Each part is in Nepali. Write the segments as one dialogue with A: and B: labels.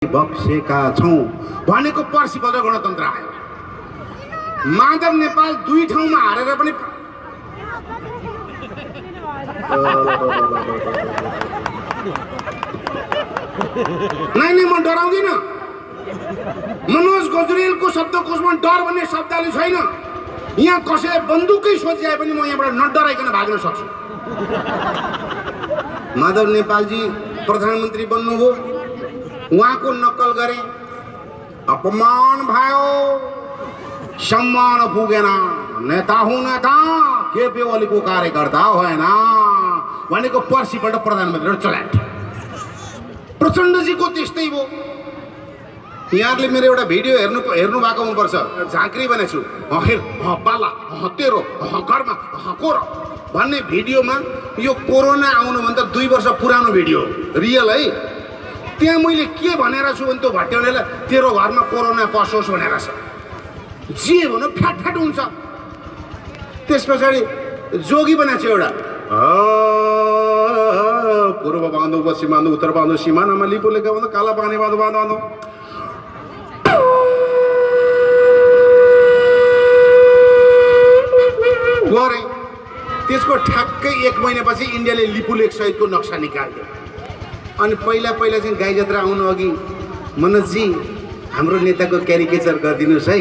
A: बक्सेका छौं भनेको पर्सिपल्ट गणतन्त्र आयो। माधव नेपाल दुई ठाउँमा हारेर पनि नै म डराउँदिन। मनोज गजरेलको शब्दकोशमा डर भन्ने शब्दले छैन। यहाँ कसैले बन्दुकै सोचिआए पनि म यहाँबाट नडराइकन भाग्न सक्छु। माधव नेपालजी प्रधानमन्त्री बन्नुभयो, उहाँको नक्कल गरे, अपमान भयो, सम्मान पुगेन। नेता हुँ नेता, केपी ओलीको कार्यकर्ता होइन भनेको पर्सिपल्ट प्रधानमन्त्री चलाट। प्रचण्डजीको त्यस्तै भयो। यहाँले मेरो एउटा भिडियो हेर्नु भएको हुनुपर्छ। झाँक्री भनेको छु, हेर बाला तेरो घरमा कोर भन्ने भिडियोमा यो कोरोना आउनुभन्दा 2 वर्ष पुरानो भिडियो रियल है। त्यहाँ मैले के भनेर छु भने त्यो भट्याउनेलाई तेरो घरमा कोरोना पसोस् भनेर छ। जे भन्नु फ्याट हुन्छ। त्यस पछाडि जोगी बनाएको छ एउटा, पूर्व बाँधो पश्चिम बाँधो उत्तर बाँधो सिमानामा लिपुलेका बाँधो काला पानी बाँधो बाँधो गरे। त्यसको ठ्याक्कै 1 महिनापछि इन्डियाले लिपुलेक सहितको नक्सा निकाल्यो। अनि पहिला चाहिँ गाई जात्रा आउनु अघि मनोजजी हाम्रो नेताको क्यारिकेचर गरिदिनुहोस् है,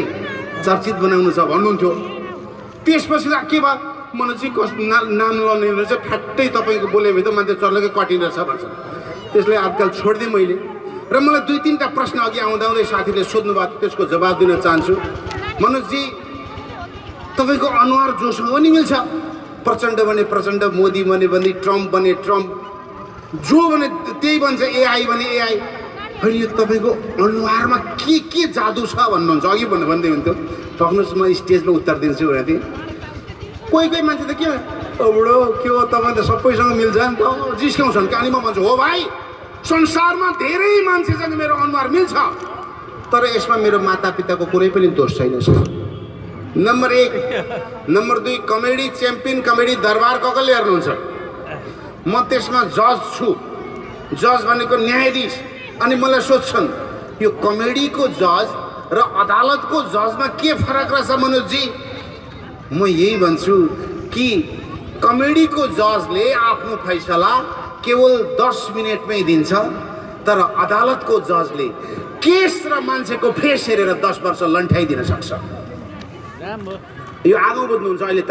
A: चर्चित बनाउनु छ भन्नुहुन्थ्यो। त्यसपछि के भयो, मनोजजी नाम लने चाहिँ फ्याट्टै तपाईँको बोले भए त मान्छे चर्लकै कटिन रहेछ भन्छ। त्यसले आजकल छोडिदिएँ मैले। र मलाई 2-3टा प्रश्न अघि आउँदै साथीले सोध्नु भएको, त्यसको जवाब दिन चाहन्छु। मनोजजी तपाईँको अनुहार जोसँग पनि मिल्छ। प्रचण्ड भने प्रचण्ड, मोदी भने ट्रम्प भने ट्रम्प, जो भने त्यही भन्छ, एआई भने एआई। होइन यो तपाईँको अनुहारमा के जादु छ भन्नुहुन्छ। अघि भन्दै हुन्थ्यो, सक्नुहोस् म स्टेजमा उत्तर दिन्छु भने थिएँ। कोही मान्छे त के बुढो के हो तपाईँ त सबैसँग मिल्छ नि त जिस्काउँछन् कि। अनि म भन्छु हो भाइ, संसारमा धेरै मान्छे चाहिँ मेरो अनुहार मिल्छ, तर यसमा मेरो मातापिताको कुनै पनि दोष छैन। Number 1। Number 2, comedy champion comedy दरबार कसले हेर्नुहुन्छ? म त्यसमा जज छु। जज भनेको न्यायाधीश। अनि मलाई सोध्छन् यो कमेडीको जज र अदालतको जजमा के फरक रहेछ मनोजजी? म यही भन्छु कि कमेडीको जजले आफ्नो फैसला केवल 10 मिनटमै दिन्छ, तर अदालतको जजले केस र मान्छेको फेस हेरेर 10 वर्ष लन्ठाइदिन सक्छ। यो आगो बुझ्नुहुन्छ अहिले।